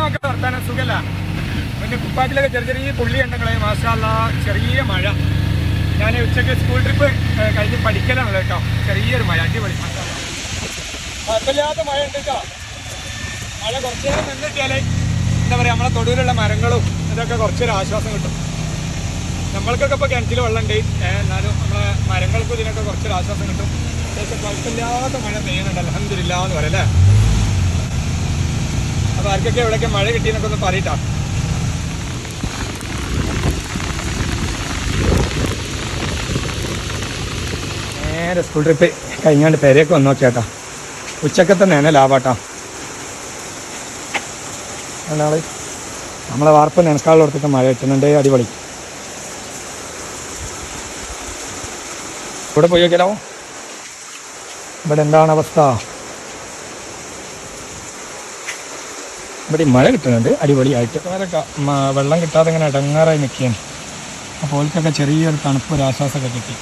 മക്കൾ വർത്താനം സുഖല്ല. പിന്നെ കുപ്പാക്കിലൊക്കെ ചെറിയ പുള്ളി ഉണ്ടെങ്കിലേ മാഷാ അല്ലാഹ് ചെറിയ മഴ. ഞാൻ ഉച്ചയ്ക്ക് സ്കൂൾ ട്രിപ്പ് കഴിഞ്ഞ് പഠിക്കലാണല്ലോ കേട്ടോ. ചെറിയൊരു മഴ, അടിപൊളി. കുഴപ്പമില്ലാത്ത മഴ ഉണ്ട് കേട്ടോ. മഴ കുറച്ച് നേരം നിന്നിട്ടാൽ എന്താ പറയുക, നമ്മളെ തൊടുവിലുള്ള മരങ്ങളും ഇതൊക്കെ കുറച്ചൊരു ആശ്വാസം കിട്ടും. നമ്മൾക്കൊക്കെ ഇപ്പോൾ കിണറ്റിൽ വെള്ളമുണ്ട്, എന്നാലും നമ്മളെ മരങ്ങൾക്കും ഇതിനൊക്കെ കുറച്ചൊരു ആശ്വാസം കിട്ടും. പക്ഷേ കുഴപ്പമില്ലാത്ത മഴ പെയ്യുന്നുണ്ട്, അൽഹംദുലില്ലാഹ് എന്ന് പറയല്ലേ. അപ്പോൾ ആർക്കൊക്കെ എവിടെയൊക്കെ മഴ കിട്ടിയെന്നൊക്കെ ഒന്ന് പറയട്ടോ. നേരെ സ്കൂൾ ട്രിപ്പ് കഴിഞ്ഞാണ്ട് പെരയൊക്കെ വന്ന് നോക്കിയാട്ടോ. ഉച്ചക്കത്തെ നേനെ ലാഭാട്ടോ. എന്നാൾ നമ്മളെ വാർപ്പ് നനക്കാളിൽ കൊടുത്തിട്ട് മഴ കിട്ടുന്നുണ്ട്, അടിപൊളി. ഇവിടെ പോയി നോക്കിയാലോ, ഇവിടെ എന്താണ് അവസ്ഥ? ഇവിടെ മഴ കിട്ടുന്നുണ്ട് അടിപൊളിയായിട്ട്. അവരൊക്കെ വെള്ളം കിട്ടാതെ ഇങ്ങനെ ഇടങ്ങാറായി നിൽക്കുകയാണ്. അപ്പോൾ ഓൽക്കൊക്കെ ചെറിയൊരു തണുപ്പ്, ഒരു ആശ്വാസമൊക്കെ കിട്ടി.